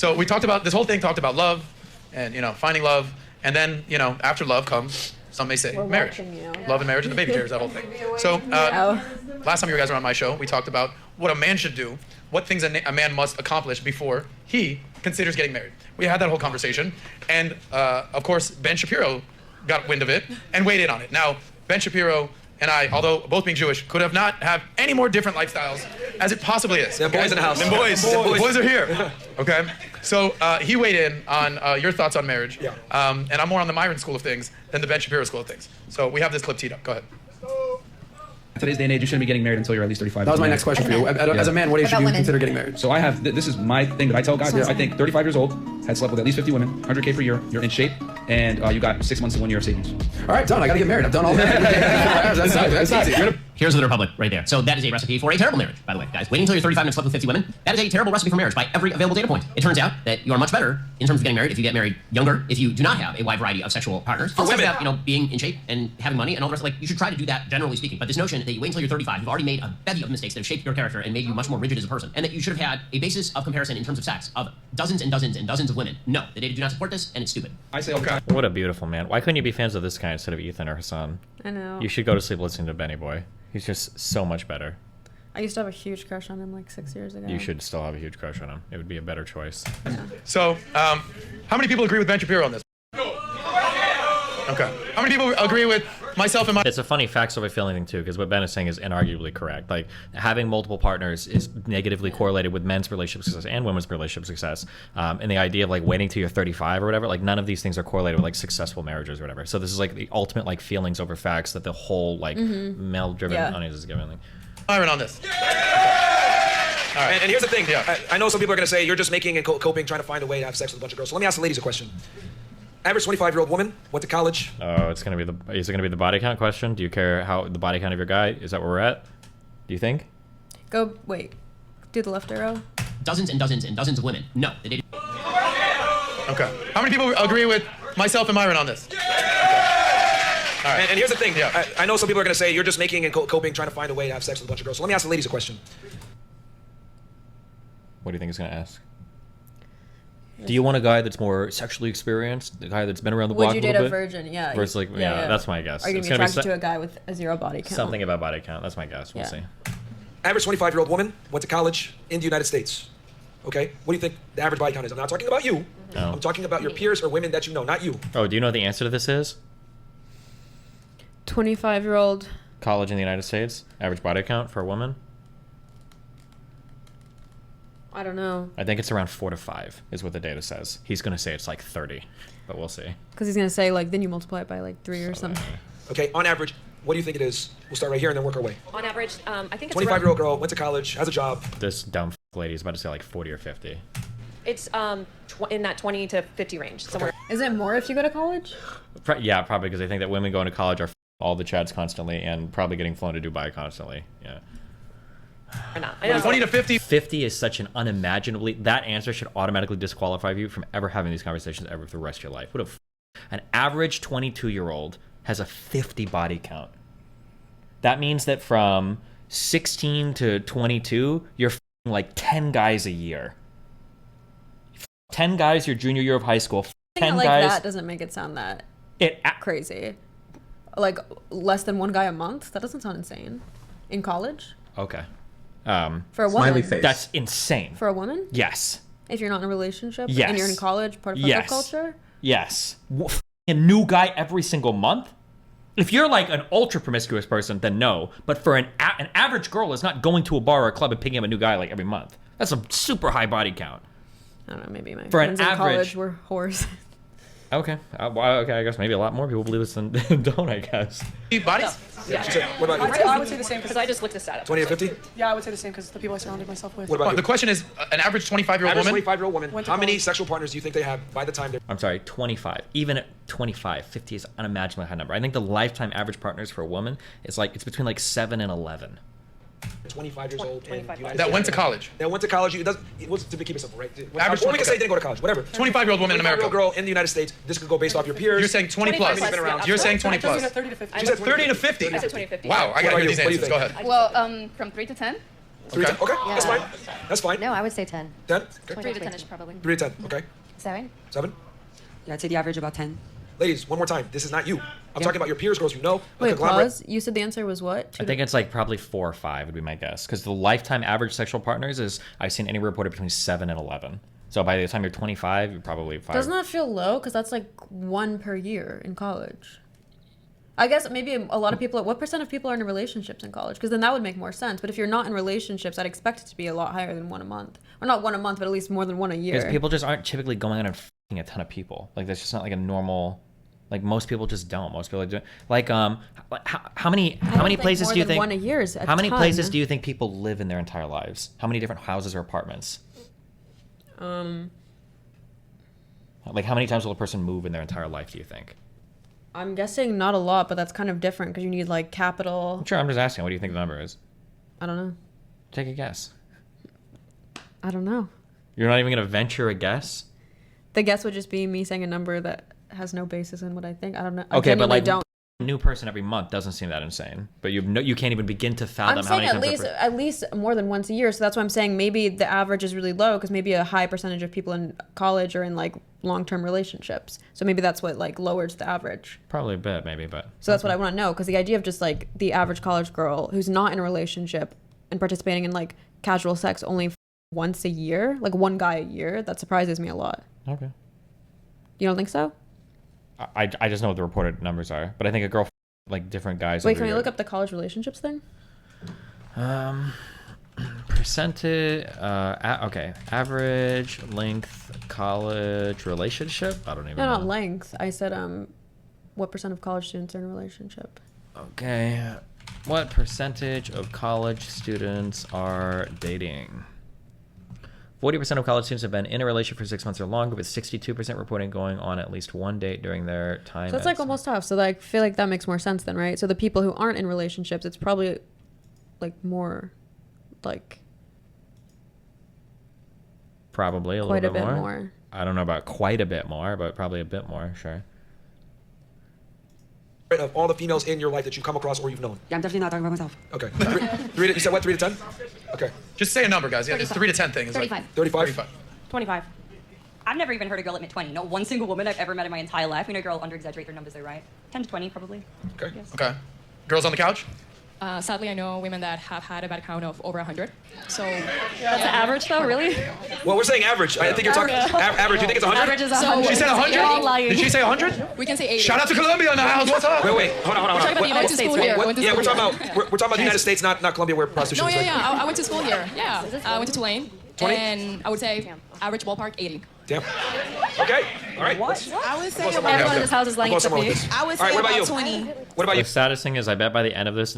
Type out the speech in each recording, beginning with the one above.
So we talked about, this whole thing talked about love and, finding love. And then, after love comes, some may say, marriage. Love and marriage and the baby bears, that whole thing. So last time you guys were on my show, we talked about what a man should do, what things a man must accomplish before he considers getting married. We had that whole conversation. And, of course, Ben Shapiro got wind of it and weighed in on it. Now, Ben Shapiro and I, although both being Jewish, could have not have any more different lifestyles as it possibly is. There are boys in the house. The boys are here. Okay? So he weighed in on your thoughts on marriage. Yeah. And I'm more on the Myron school of things than the Ben Shapiro school of things. So we have this clip teed up. Go ahead. Today's day and age, you shouldn't be getting married until you're at least 35. That was my next question for you. As a man, what age should you consider getting married? So I have, this is my thing that I tell guys. I think 35 years old, had slept with at least 50 women, 100K per year, you're in shape, and you got 6 months to 1 year of savings. All right, done. I got to get married. I've done all that. That's easy. Here's the Republic right there. So that is a recipe for a terrible marriage, by the way, guys. Waiting until you're 35 and slept with 50 women, that is a terrible recipe for marriage by every available data point. It turns out that you are much better in terms of getting married if you get married younger, if you do not have a wide variety of sexual partners. For women, being in shape and having money and all the rest, you should try to do that generally speaking. But this notion that you wait until you're 35, you've already made a bevy of mistakes that have shaped your character and made you much more rigid as a person, and that you should have had a basis of comparison in terms of sex of dozens and dozens and dozens of women. No, the data do not support this, and it's stupid. I say, okay. What a beautiful man. Why couldn't you be fans of this guy instead of Ethan or Hassan? I know. You should go to sleep listening to Benny Boy. He's just so much better. I used to have a huge crush on him 6 years ago. You should still have a huge crush on him. It would be a better choice. Yeah. So, how many people agree with Ben Shapiro on this? Okay. How many people agree with myself and my... It's a funny facts over feeling thing, too, because what Ben is saying is inarguably correct. Having multiple partners is negatively correlated with men's relationship success and women's relationship success. And the idea of, waiting till you're 35 or whatever, none of these things are correlated with, successful marriages or whatever. So this is, the ultimate, feelings over facts that the whole, male-driven audience is giving. Myron on this. All right. And here's the thing. Yeah. I know some people are going to say you're just making and coping, trying to find a way to have sex with a bunch of girls. So let me ask the ladies a question. Average 25-year-old woman, went to college. Oh, is it going to be the body count question? Do you care how the body count of your guy? Is that where we're at? Do you think? Do the left arrow. Dozens and dozens and dozens of women. No, the data. Okay. How many people agree with myself and Myron on this? Okay. All right. And here's the thing. Yeah. I know some people are going to say you're just making and coping, trying to find a way to have sex with a bunch of girls. So let me ask the ladies a question. What do you think he's going to ask? Do you want a guy that's more sexually experienced, the guy that's been around the block a little bit? Would you date a virgin? Yeah. Versus that's my guess. Are you going to be attracted to a guy with a zero body count? Something about body count. That's my guess. We'll see. Average 25-year-old woman, went to college in the United States. Okay? What do you think the average body count is? I'm not talking about you. No. I'm talking about your peers or women that you know, not you. Oh, do you know what the answer to this is? 25-year-old. College in the United States, average body count for a woman? I don't know. I think it's around 4 to 5 is what the data says. He's going to say it's 30, but we'll see. Because he's going to say, then you multiply it by 3 or something. Okay, on average, what do you think it is? We'll start right here and then work our way. On average, I think it's 25-year-old girl, went to college, has a job. This dumb lady is about to say 40 or 50. It's in that 20 to 50 range, somewhere. Okay. Is it more if you go to college? Yeah, probably, because I think that women going to college are all the chads constantly and probably getting flown to Dubai constantly. Yeah. Or not. 20 to 50. 50 is such an unimaginably... That answer should automatically disqualify you from ever having these conversations ever for the rest of your life. An average 22-year-old has a 50 body count. That means that from 16 to 22, you're 10 guys a year. 10 guys your junior year of high school. 10 guys... that doesn't make it sound that crazy. Less than one guy a month? That doesn't sound insane. In college? Okay. For a woman? Smiley face. That's insane. For a woman? Yes. If you're not in a relationship? Yes. And you're in college, part of hookup culture? Yes. A new guy every single month? If you're an ultra promiscuous person, then no. But for an average girl is not going to a bar or a club and picking up a new guy every month. That's a super high body count. I don't know, maybe my for friends an in average, college were whores. Okay. Okay, I guess maybe a lot more people believe this than don't, I guess. Bodies? Yeah. What about you? I would say the same Because I just looked this stat up. 20 to 50? Yeah, I would say the same because the people I surrounded myself with. What about you? The question is, an average 25-year-old woman? Average 25-year-old woman, how many sexual partners do you think they have by the time they're... I'm sorry, 25. Even at 25, 50 is an unimaginably high number. I think the lifetime average partners for a woman is it's between 7 and 11. 25 years old. 25. That went to college. That went to college. It was to keep it simple, right? Average. Or we can say didn't go to college. Whatever. 25-year-old woman in America. 25-year-old girl in the United States. This could go based off your peers. You're saying 20 plus. Been around. You're saying 20 plus. 30 to 50. She said 30 to 50. I said 20 to 50. Wow, I gotta hear these What do you answers. Go ahead. Well, from 3 to 10. 3 to 10. Okay, that's fine. That's fine. No, I would say 10. 10? Okay. 3 to 10 ish probably. 3 to 10. Okay. 7? 7? Yeah, I'd say the average about 10. Ladies, one more time. This is not you. I'm talking about your peers, girls you know. a Wait, conglomerate. pause. You said the answer was what? I think it's like probably 4 or 5 would be my guess, because the lifetime average sexual partners is I've seen anywhere reported between 7 and 11. So by the time you're 25, you're probably 5. Doesn't that feel low? Because that's like 1 per year in college. I guess maybe a lot of people. What percent of people are in relationships in college? Because then that would make more sense. But if you're not in relationships, I'd expect it to be a lot higher than 1 a month, or not 1 a month, but at least more than 1 a year. Because people just aren't typically going out and f***ing a ton of people. Like that's just not like a normal. Like most people just don't. Most people are doing like how many places do you think 1 a year is a how many ton. places do you think people live in their entire lives? How many different houses or apartments? Like how many times will a person move in their entire life? Do you think? I'm guessing not a lot, but that's kind of different because you need like capital. Sure, I'm just asking. What do you think the number is? I don't know. Take a guess. I don't know. You're not even gonna venture a guess. The guess would just be me saying a number that has no basis in what I think. I don't know. Okay, but like don't. a new person every month doesn't seem that insane. But you can't even begin to fathom I'm how saying many times at least more than once a year. So that's why I'm saying maybe the average is really low because maybe a high percentage of people in college are in like long-term relationships. So maybe that's what like lowers the average. Probably a bit, maybe, but. So that's what I want to know because the idea of just like the average college girl who's not in a relationship and participating in like casual sex only once a year, like 1 guy a year, that surprises me a lot. Okay. You don't think so? I just know what the reported numbers are, but I think a girl like different guys. Wait, can we look up the college relationships thing? Percentage. Okay, average length college relationship. I don't even know. No, not length. I said what percent of college students are in a relationship? Okay, what percentage of college students are dating? 40% of college students have been in a relationship for 6 months or longer, with 62% reporting going on at least 1 date during their time. So it's like almost half. So like, I feel like that makes more sense then, right? So the people who aren't in relationships, it's probably like more, like probably a quite little a bit bit more. more. I don't know about quite a bit more, but probably a bit more. Sure. Of all the females in your life that you've come across or you've known. Yeah, I'm definitely not talking about myself. Okay. You said what? 3 to 10? Okay. Just say a number, guys. Yeah, it's 3 to 10 thing. It's 35. like 35? 25. I've never even heard a girl admit 20. No one single woman I've ever met in my entire life. You know, a girl under-exaggerate their numbers, they're right. 10 to 20, probably. Okay. Yes. Okay. Girls on the couch? Sadly, I know women that have had a bad count of over 100. So That's the average though, really? Well, we're saying average. I think you're talking average. You think it's 100? Average is 100. She said You're all 100? lying. Did she say 100? we can say 80. Shout out to Colombia in the house. What's up? Wait. Hold on. We're talking about the United States, right? Yeah, we're talking about the United States, not Colombia, where prostitution No, is. yeah. I went to school here. Yeah. I went to Tulane. 20? And I would say average ballpark 80. Damn. Okay. All right. What? I would say Everyone Everyone in this house is lying I'll go except somewhere with me. this. I would All right, say what about about you? 20. What about you? The saddest thing is, I bet by the end of this,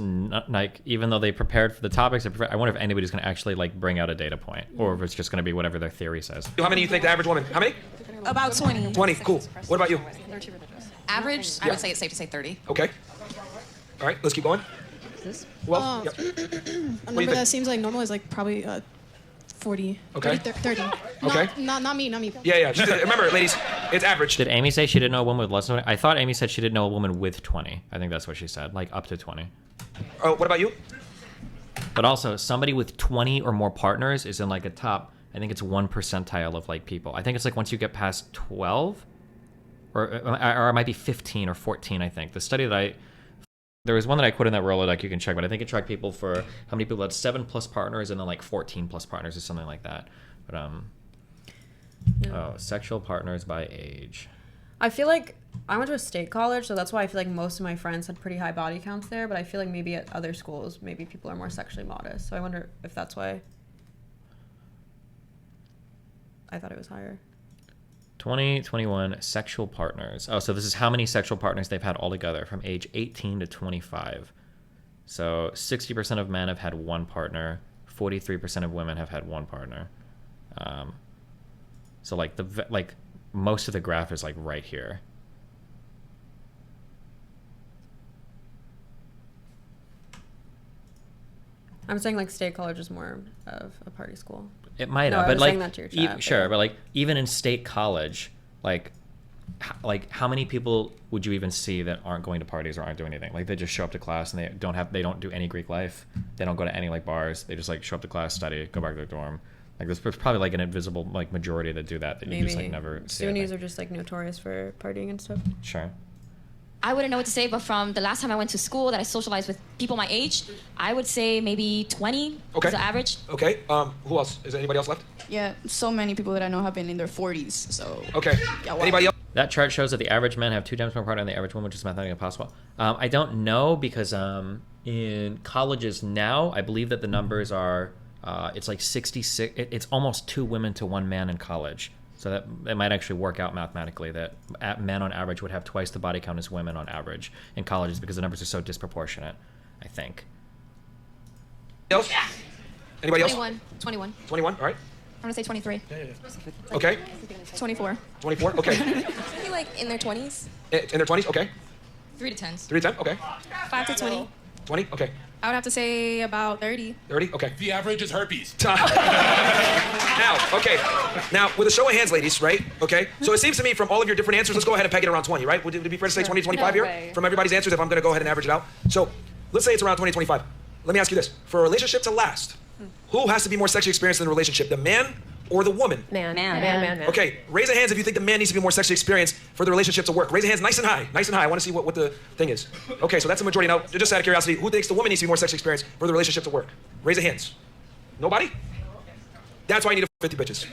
like even though they prepared for the topics, I wonder if anybody's going to actually like bring out a data point, or if it's just going to be whatever their theory says. How many do you think the average woman? How many? About 20. 20. Cool. What about you? Average, I would say it's safe to say 30. Okay. All right. Let's keep going. Well, yep. A think? number that seems like normal is like probably 40. Okay. 30. Okay. Not me. Yeah. Remember, ladies, it's average. Did Amy say she didn't know a woman with less than 20? I thought Amy said she didn't know a woman with 20. I think that's what she said, like up to 20. Oh, what about you? But also, somebody with 20 or more partners is in like a top, I think it's 1 percentile of like people. I think it's like once you get past 12, or it might be 15 or 14, I think. The study that there was one that I quoted in that Rolodex you can check, but I think it tracked people for how many people had 7+ partners and then like 14+ partners or something like that. But sexual partners by age. I feel like I went to a state college, so that's why I feel like most of my friends had pretty high body counts there. But I feel like maybe at other schools, maybe people are more sexually modest. So I wonder if that's why I thought it was higher. 2021 sexual partners. Oh, so this is how many sexual partners they've had altogether from age 18 to 25. So 60% of men have had 1 partner. 43% of women have had 1 partner. So like most of the graph is like right here. I'm saying like state college is more of a party school. It might No, have, I but was like saying that to your chat, sure, but- but like even in state college, like like how many people would you even see that aren't going to parties or aren't doing anything? Like they just show up to class and they don't do any Greek life. They don't go to any like bars. They just like show up to class, study, go back to their dorm. Like there's probably like an invisible like majority that do that Maybe. You just like never see. Sunnis are just like notorious for partying and stuff. Sure. I wouldn't know what to say, but from the last time I went to school that I socialized with people my age, I would say maybe 20 Okay. is the average. Okay. Who else? Is there anybody else left? Yeah, so many people that I know have been in their 40s. So. Okay. Yeah, wow. Anybody else? That chart shows that the average men have 2 times more partner than the average woman, which is mathematically impossible. I don't know because in colleges now, I believe that the numbers are it's like 66. It's almost 2 women to 1 man in college. So that it might actually work out mathematically that men on average would have twice the body count as women on average in colleges because the numbers are so disproportionate, I think. Else? Anybody else? 21. 21. All right. I'm gonna say 23. Okay. 24. 24. Okay. Maybe like in their 20s. In their 20s. Okay. 3 to 10. 3 to 10. Okay. 5 to 20. 20. Okay. I would have to say about 30. 30. Okay. The average is herpes. Now, with a show of hands, ladies, right? Okay. So it seems to me from all of your different answers, let's go ahead and peg it around 20, right? Would it be fair to say 20 to 25 here? way. From everybody's answers, if I'm going to go ahead and average it out. So let's say it's around 20 to 25. Let me ask you this. For a relationship to last, who has to be more sexually experienced in the relationship, the man or the woman? Man. Okay, raise your hands if you think the man needs to be more sexually experienced for the relationship to work. Raise your hands nice and high. Nice and high. I want to see what the thing is. Okay, so that's the majority. Now, just out of curiosity, who thinks the woman needs to be more sexually experienced for the relationship to work? Raise your hands. Nobody? That's why you need 50 bitches.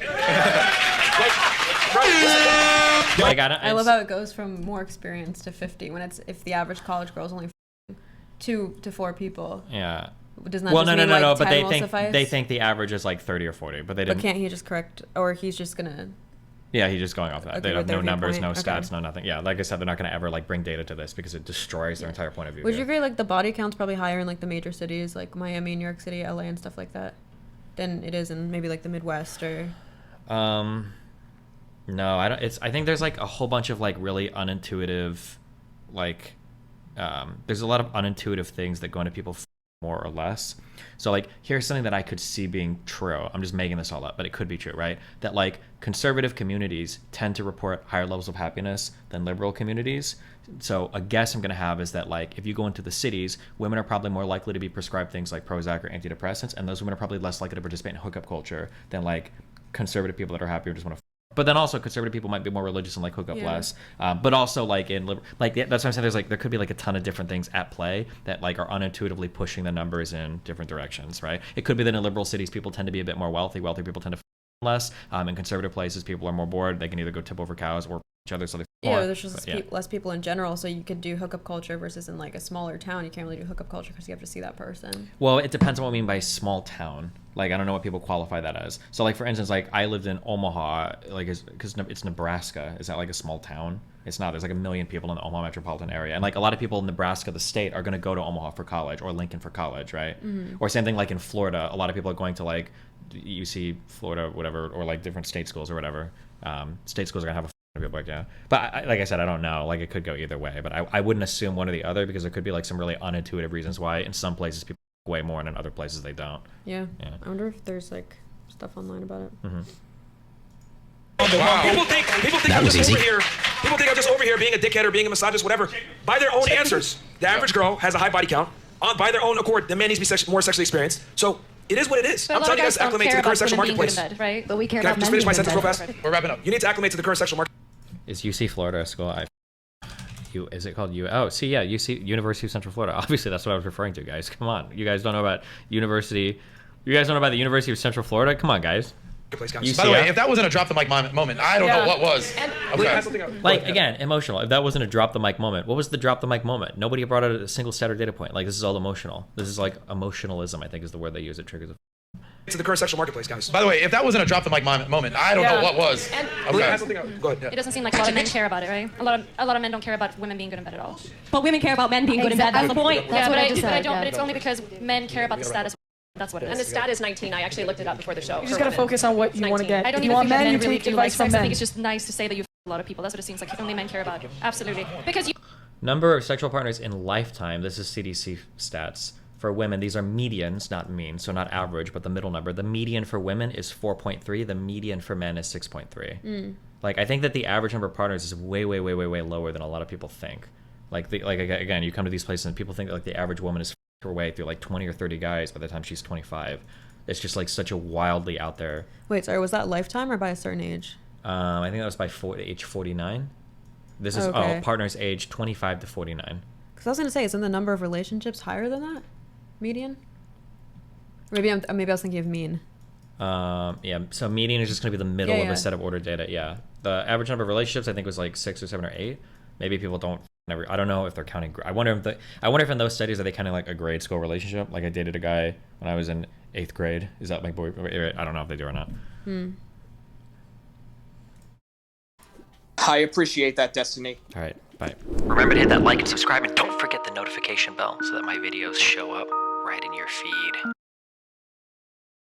I love how it goes from more experience to 50 when if the average college girl is only 2 to 4 people. Yeah. Doesn't that just mean like but 10 will suffice? they think the average is like 30 or 40, but they didn't. But can't he just correct, or he's just gonna? Yeah, he's just going off that. Okay, They have no with their numbers, no viewpoint. stats, Okay. no nothing. Yeah, like I said, they're not going to ever like bring data to this because it destroys their entire point of view. Would you agree like the body count's probably higher in like the major cities like Miami, New York City, LA, and stuff like that, than it is in maybe like the Midwest or? No, I don't. I think there's like a whole bunch of like really unintuitive, like, there's a lot of unintuitive things that go into people more or less. So like here's something that I could see being true. I'm just making this all up, but it could be true, right? That like conservative communities tend to report higher levels of happiness than liberal communities. So a guess I'm going to have is that like if you go into the cities, women are probably more likely to be prescribed things like Prozac or antidepressants, and those women are probably less likely to participate in hookup culture than like conservative people that are happy or just want to. But then also conservative people might be more religious and like hook up less. But also like in like that's what I'm saying. There's like there could be like a ton of different things at play that like are unintuitively pushing the numbers in different directions, right? It could be that in liberal cities people tend to be a bit more wealthy. Wealthy people tend to less. In conservative places people are more bored. They can either go tip over cows or each other. So they more. There's just less people in general. So you could do hookup culture versus in like a smaller town, you can't really do hookup culture because you have to see that person. Well, it depends on what we mean by small town. Like I don't know what people qualify that as. So like for instance, like I lived in Omaha, like because it's Nebraska. Is that like a small town? It's not. There's like 1 million people in the Omaha metropolitan area, and like a lot of people in Nebraska, the state, are going to go to Omaha for college or Lincoln for college, right? Mm-hmm. Or same thing like in Florida, a lot of people are going to like UC, Florida, whatever, or like different state schools or whatever. State schools are gonna have a people like but like I said, I don't know. Like it could go either way, but I wouldn't assume one or the other because there could be like some really unintuitive reasons why in some places people way more and in other places they don't. Yeah. I wonder if there's like stuff online about it. Mm-hmm. Wow. People think I'm just over here. People think I'm just over here being a dickhead or being a misogynist, whatever. By their own answers, the average girl has a high body count. By their own accord, the man needs to be more sexually experienced. So it is what it is. But I'm telling you guys to acclimate to the current sexual marketplace. Right? But we care Can I about just men finish my being sentence real good fast? We're wrapping up. You need to acclimate to the current sexual market. Is UC Florida a school? Is it called U? Oh, see, yeah, UC, University of Central Florida. Obviously, that's what I was referring to, guys. Come on, you guys don't know about university. You guys don't know about the University of Central Florida? Come on, guys. By the way, if that wasn't a drop the mic moment, I don't know what was. Like again, emotional. If that wasn't a drop the mic moment, what was the drop the mic moment? Nobody brought out a single stat or data point. Like this is all emotional. This is like emotionalism, I think is the word they use. It triggers. To the current sexual marketplace, guys. By the way, if that wasn't a drop the mic moment, I don't know what was. Go ahead. It doesn't seem like a lot of men care about it, right? A lot of men don't care about women being good in bed at all. But women care about men being good in bed. That's the point. That's what I just said, But it's only because men care about the status. That's what it is. And the stat is 19. I actually looked it up before the show. You just gotta focus on what you want to get. I don't if you even want think men, you that men really take do like advice from sex. I men. think it's just nice to say that you a lot of people. That's what it seems like. Only men care about. Absolutely. Because you. Number of sexual partners in lifetime. This is CDC stats. for women, these are medians, not mean, so not average, but the middle number. The median for women is 4.3. The median for men is 6.3. Like, I think that the average number of partners is way, way, way, way, way lower than a lot of people think. Like again, you come to these places and people think that, like, the average woman is her way through like 20 or 30 guys by the time she's 25. It's just like such a wildly out there. Wait, sorry, was that lifetime or by a certain age? I think that was by age 49. This is partners age 25 to 49. Because I was gonna say, isn't the number of relationships higher than that median? Maybe I was thinking of mean. Yeah. So median is just gonna be the middle of a set of ordered data. Yeah. The average number of relationships I think was like 6 or 7 or 8. Maybe people don't. I don't know if they're counting. I wonder if in those studies are they counting like a grade school relationship? Like I dated a guy when I was in 8th grade. Is that my boy? I don't know if they do or not. I appreciate that, Destiny. All right, bye. Remember to hit that like and subscribe, and don't forget the notification bell so that my videos show up right in your feed.